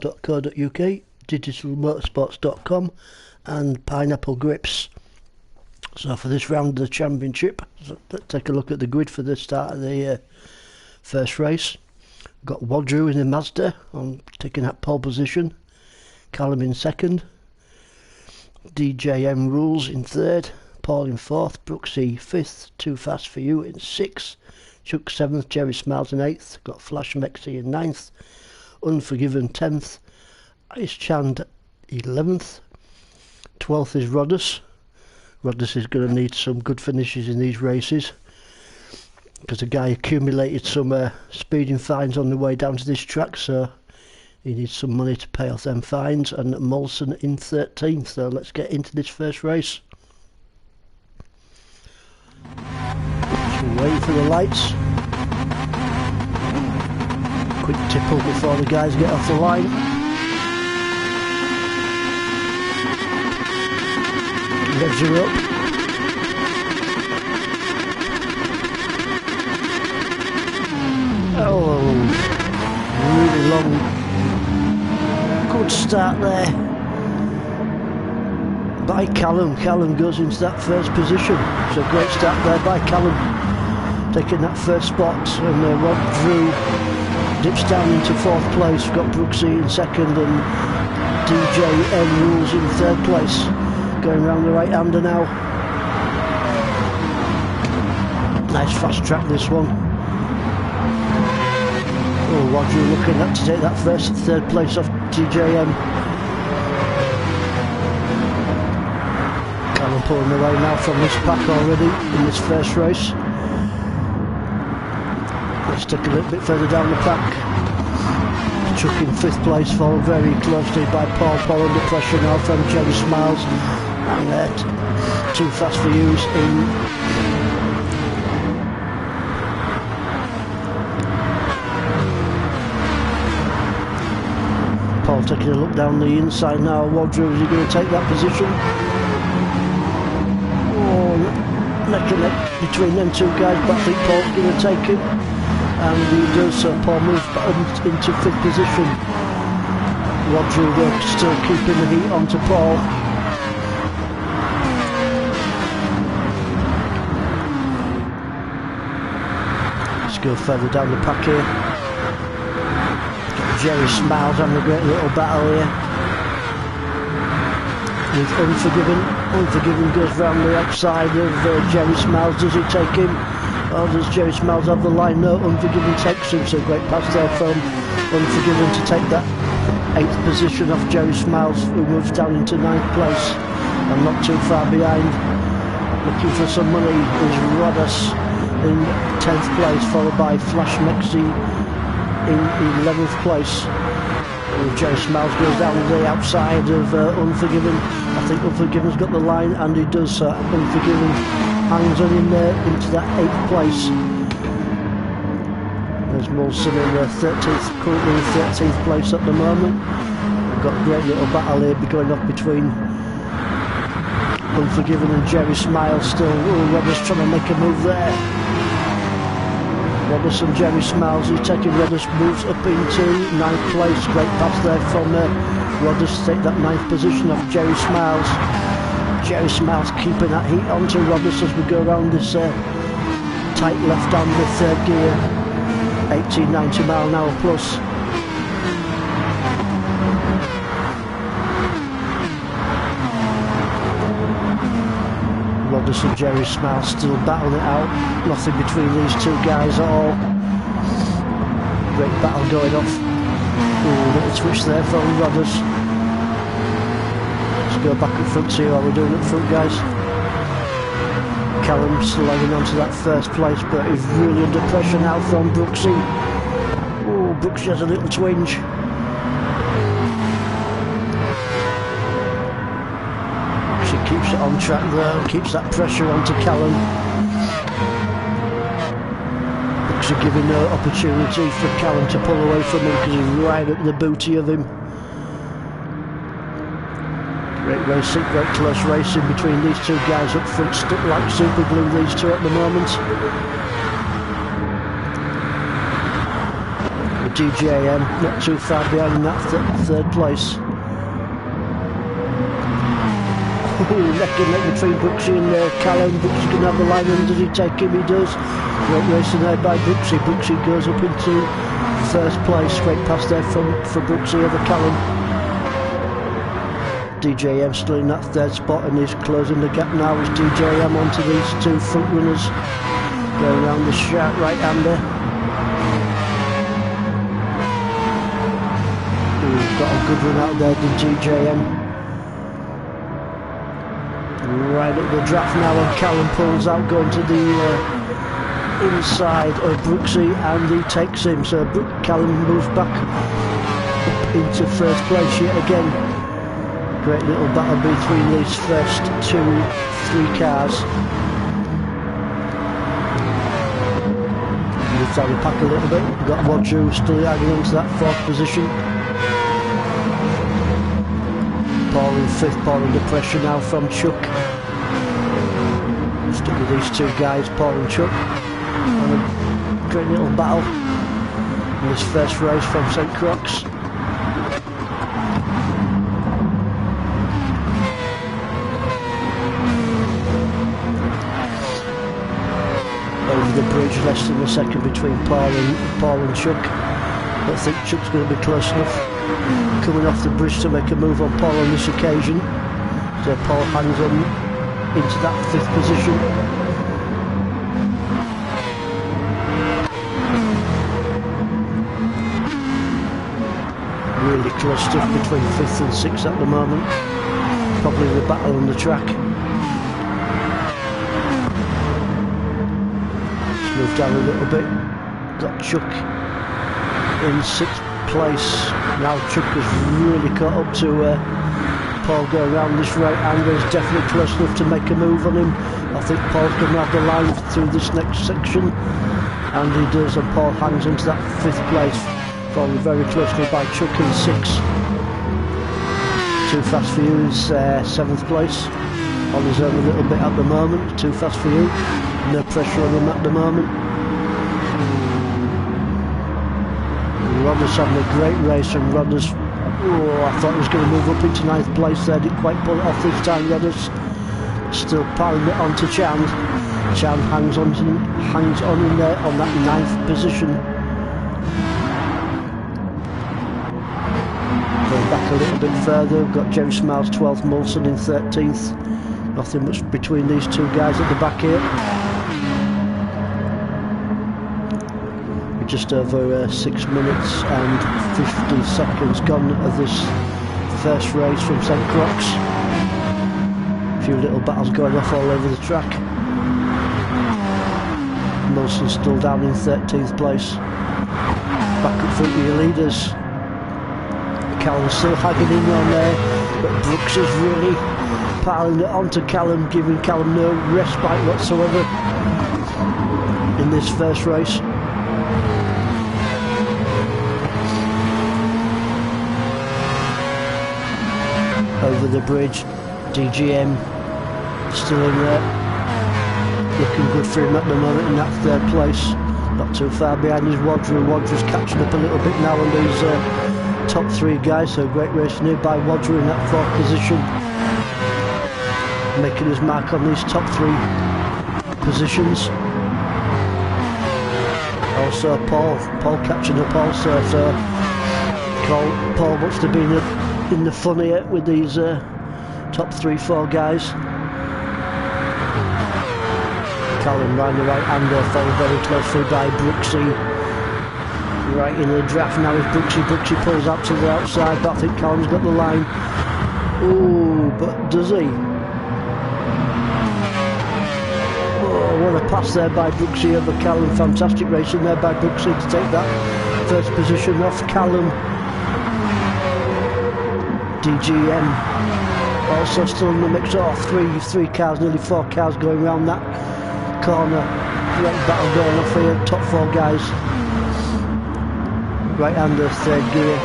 FirePower2708's.co.uk, digitalmotorsports.com, and Pineapple Grips. So for this round of the championship, let's take a look at the grid for the start of the first race. We've got Wadru in the Mazda taking that pole position, Callum in second, DJM Rules in third, Paul in fourth, Brooksy fifth, Too Fast For You in sixth, Chuck seventh, Jerry Smiles in eighth, got Flash Mexi in ninth, Unforgiven 10th, Ice Chand 11th, 12th is Roddus. Roddus is going to need some good finishes in these races because the guy accumulated some speeding fines on the way down to this track, so he needs some money to pay off them fines. And Molson in 13th. So let's get into this first race. Just wait for the lights. Quick tipple before the guys get off the line. Revs are up. Oh, really long. Good start there by Callum. Callum goes into that first position. It's a great start there by Callum, taking that first spot. And Rod Drew dips down into fourth place. We've got Brooksy in second and DJM Rules in third place. Going around the right hander now. Nice fast track this one. Oh, Wadru looking at to take that first and third place off DJM. Callum pulling away now from this pack already in this first race. Let's take a little bit further down the pack. Chuck in fifth place, followed very closely by Paul under pressure now from Jerry Smiles. And Too Fast For You's in Paul taking a look down the inside now. Wadru, is he going to take that position? Oh, neck and neck between them two guys, but I think Paul's going to take him, and he does. So Paul moves into fifth position. Wadru still keeping the heat onto Paul. Go further down the pack here. Jerry Smiles having a great little battle here with Unforgiven. Unforgiven goes round the outside of Jerry Smiles. Does he take him? Or does Jerry Smiles have the line? No, Unforgiven takes him. So great pass there from Unforgiven to take that 8th position off Jerry Smiles, who moves down into 9th place and not too far behind. Looking for some money is Roddus in 10th place, followed by Flash Mexi in 11th place. And Jerry Smiles goes down the outside of Unforgiven. I think Unforgiven's got the line, and he does. So Unforgiven hangs on in there into that 8th place. There's Molson in the 13th, currently in 13th place at the moment. We've got a great little battle here going off between Unforgiven and Jerry Smiles still. Oh, Roddus trying to make a move there. Roddus and Jerry Smiles, he's taking Roddus, moves up into 9th place. Great pass there from Roddus to take that 9th position off Jerry Smiles. Jerry Smiles keeping that heat onto Roddus as we go around this tight left on the third gear. 1890 mile an hour plus. Roddus and Jerry Smiles still battling it out. Nothing between these two guys at all. Great battle going off. Ooh, little switch there from Roddus. Let's go back up front, see how we're doing up front, guys. Callum still hanging on to that first place, but he's really under pressure now from Brooksy. Oh, Brooksy has a little twinge. She keeps it on track there, keeps that pressure onto Callum. Brooksy giving no opportunity for Callum to pull away from him because he's right up the booty of him. Great racing, great close racing between these two guys up front, stuck like super glue, these two at the moment. DJM not too far behind in that third place. Neck and neck between Brooksy and Callum. Brooksy can have the line, and does he take him? He does. Great racing there by Brooksy. Brooksy goes up into first place. Great pass there for Brooksy over Callum. DJM still in that third spot, and he's closing the gap now as DJM onto these two front runners. Going around the sharp right-hander. Got a good run out there, the DJM. Right at the draft now, and Callum pulls out, going to the inside of Brooksy, and he takes him. So Callum moves back up into first place yet again. Great little battle between these first 2-3 cars. Moves down the pack a little bit. We've got Roger still hanging on to that fourth position. Paul in fifth, Paul under pressure now from Chuck. Stuck with these two guys, Paul and Chuck. And a great little battle in this first race from St. Croix. Over the bridge, less than a second between Paul and Chuck. I don't think Chuck's going to be close enough. Coming off the bridge to make a move on Paul on this occasion. So Paul hangs on into that fifth position. Really close stuff between fifth and sixth at the moment. Probably the battle on the track. Let's move down a little bit. Got Chuck in sixth place. Now Chuck has really caught up to Paul going around this right angle. Is definitely close enough to make a move on him. I think Paul's going to have the line through this next section, and he does, and Paul hangs into that fifth place, followed very closely by Chuck in sixth. Too Fast For You is seventh place, on his own a little bit at the moment. Too Fast For You, no pressure on him at the moment. Rodders having a great race, and Rodders, I thought he was going to move up into ninth place there, didn't quite pull it off this time. Rodders still piling it onto Chan. Chan hangs on in there on that ninth position. Going back a little bit further, we've got Jerry Smiles 12th, Molson in 13th. Nothing much between these two guys at the back here. Just over 6 minutes and 50 seconds gone of this first race from St. Croix. A few little battles going off all over the track. Molson's still down in 13th place. Back up front with your leaders. Callum's still hanging in on there, but Brooks is really piling it onto Callum, giving Callum no respite whatsoever in this first race. Over the bridge, DGM still in there, looking good for him at the moment in that third place. Not too far behind is Wadru. Wadru's catching up a little bit now on these top three guys, so great racing here by Wadru in that fourth position, making his mark on these top three positions. Also Paul catching up also, so Paul wants to be in the fun here with these top 3-4 guys. Callum round the right hander, followed very closely by Brooksy. Right in the draft now is Brooksy. Brooksy pulls out to the outside, but I think Callum's got the line. Ooh, but does he? Oh, what a pass there by Brooksy over Callum. Fantastic racing there by Brooksy to take that first position off Callum. DGM also still in the mix. Three cars, nearly 4 cars going around that corner. Great battle going off here, top 4 guys. Right hander, third gear,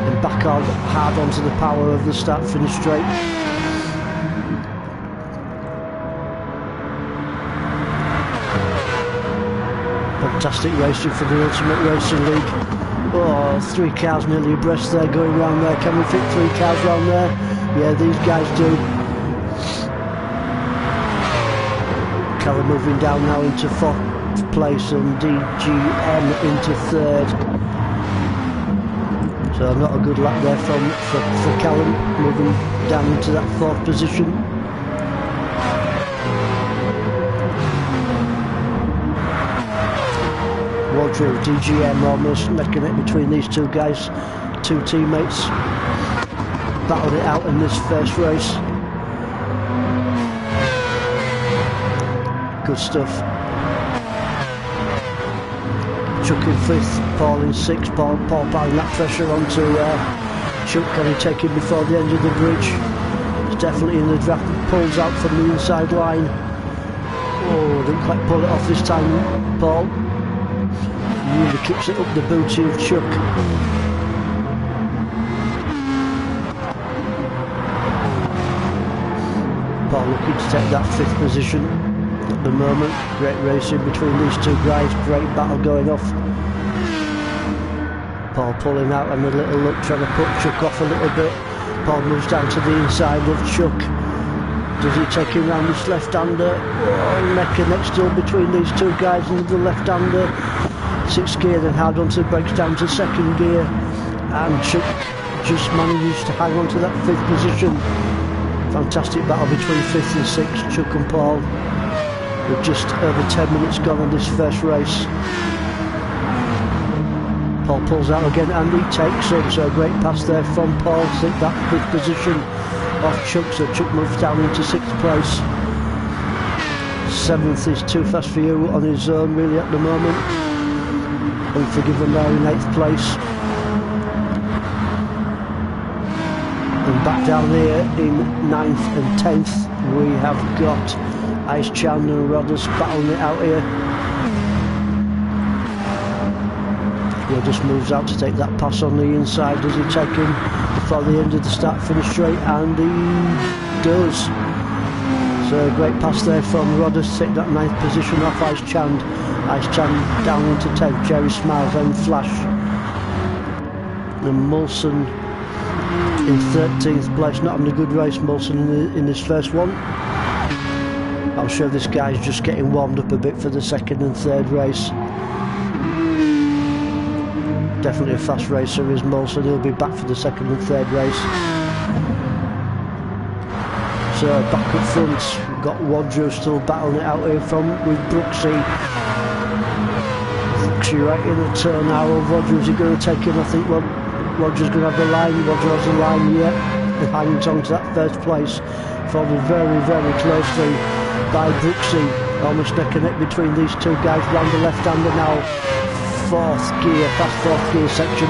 and back hard onto the power of the start finish straight. Fantastic racing for the Ultimate Racing League. Oh, 3 cars nearly abreast there, going round there. Can we fit 3 cars round there? Yeah, these guys do. Callum moving down now into 4th place and DGM into 3rd. So not a good lap there for Callum, moving down into that 4th position. Wardrobe, DGM almost neck and neck between these 2 guys, 2 teammates. Battled it out in this first race. Good stuff. Chuck in 5th, Paul in 6th. Paul piling that pressure onto Chuck. Can he take him before the end of the bridge? He's definitely in the draft. Pulls out from the inside line. Oh, didn't quite pull it off this time, Paul. Really kicks it up the booty of Chuck. Paul looking to take that 5th position at the moment. Great racing between these 2 guys, great battle going off. Paul pulling out and a little look, trying to put Chuck off a little bit. Paul moves down to the inside of Chuck. Does he take him round his left-hander? Oh, neck and neck still between these 2 guys and the left-hander. 6th gear, then hard onto the brakes down to 2nd gear, and Chuck just manages to hang on to that 5th position. Fantastic battle between 5th and 6th, Chuck and Paul. With just over 10 minutes gone on this first race. Paul pulls out again and he takes him, so a great pass there from Paul to take that 5th position off Chuck, so Chuck moves down into 6th place. 7th is too fast for you on his own really at the moment. Unforgiven there in 8th place. And back down here in 9th and 10th we have got Ice Chan and Rodders battling it out here. Just moves out to take that pass on the inside. Does he take him before the end of the start-finish straight? And he does. So a great pass there from Rodders to take that 9th position off Ice Chan. Ice Chan down into 10th. Jerry Smiles and Flash. And Molson in 13th place. Not having a good race, Molson, in this first one. I'm sure this guy's just getting warmed up a bit for the 2nd and 3rd race. Definitely a fast racer is Molson. He'll be back for the 2nd and 3rd race. So back up front, we've got Wadrow still battling it out here with Brooksy. Brooksy right in the turn now of Wadrow's he going to take him? I think Wadrow's going to have the line. Wadrow has the line yet. And hangs on to that 1st place. Followed very, very closely by Brooksy. Almost neck and neck between these 2 guys. Round the left-hander now. 4th gear, fast 4th gear section,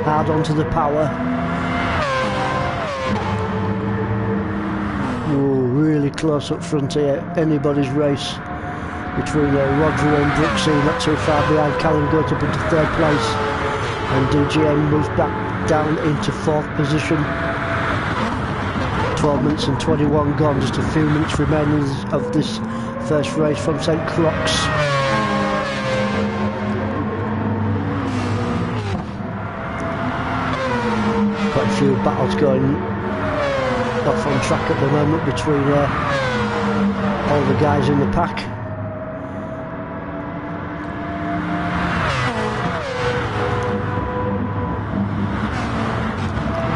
hard onto the power. Ooh, really close up front here. Anybody's race between Roger and Brooksy, not too far behind. Callum goes up into 3rd place, and DGM moves back down into 4th position. 12 minutes and 21 gone, just a few minutes remaining of this first race from St. Croix. Quite a few battles going off on track at the moment between all the guys in the pack.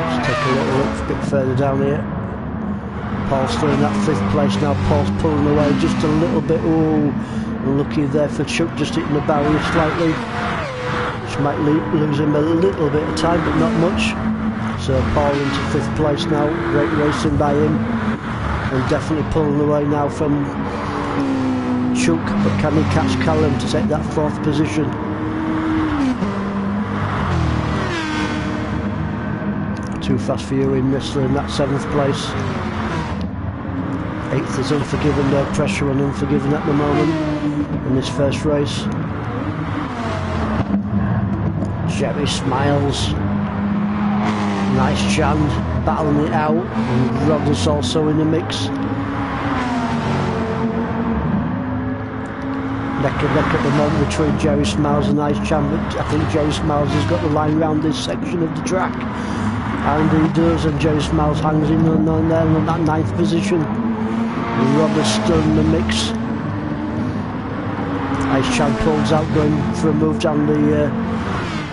Let's take a little look a bit further down here. Paul's still in that 5th place now. Paul's pulling away just a little bit. Oh, unlucky there for Chuck, just hitting the barrier slightly, which might lose him a little bit of time, but not much. So Paul into 5th place now. Great racing by him, and definitely pulling away now from Chuck, but can he catch Callum to take that 4th position? Too fast for you in Whistler in that 7th place. 8th is Unforgiven, no pressure on Unforgiven at the moment in this first race. Jerry Smiles. Nice chance, battling it out, and Rodders also in the mix. neck and neck at the moment between Jerry Smiles and Ice Champ, but I think Jerry Smiles has got the line round this section of the track, and he does, and Jerry Smiles hangs in on there on that 9th position. Robert's still in the mix. Ice Champ pulls out, going for a move down the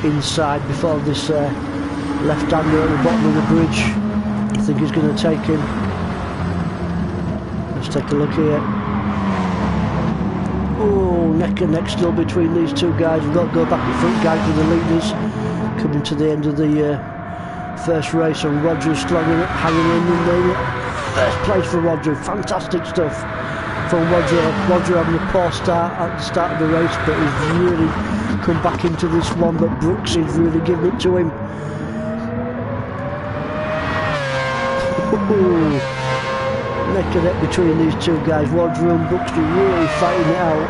inside before this left-hander at the bottom of the bridge. I think he's going to take him. Let's take a look here. Oh, neck and neck still between these two guys. We've got to go back in front, guys, with the leaders. Coming to the end of the first race, and Roger's hanging in the first place for Roger. Fantastic stuff from Roger. Roger having a poor start at the start of the race, but he's really come back into this one. But Brooks is really giving it to him. Neck and neck between these two guys. Roger and Brooks are really fighting it out.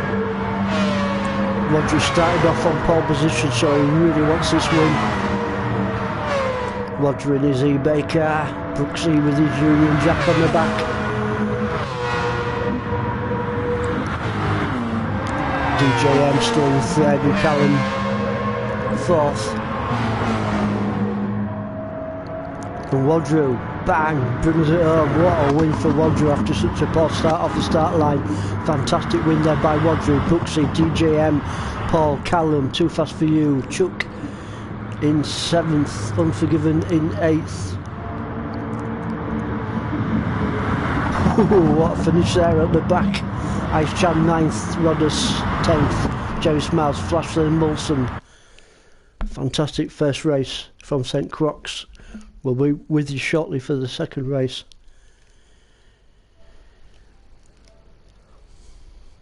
Roger started off on pole position, so he really wants this win. Roger in his eBay car, Brooksy with his Union Jack on the back. DJM still in third with Callum 4th. And Wadru, bang, brings it home. What a win for Wadru after such a poor start off the start line. Fantastic win there by Wadru. Brooksy, DJM, Paul, Callum, Too Fast For You, Chuck in 7th, Unforgiven in 8th. What a finish there at the back. Ice Chan 9th, Roddus 10th, Jerry Smiles, Flashley and Molson. Fantastic first race from St. Croix. We'll be with you shortly for the second race.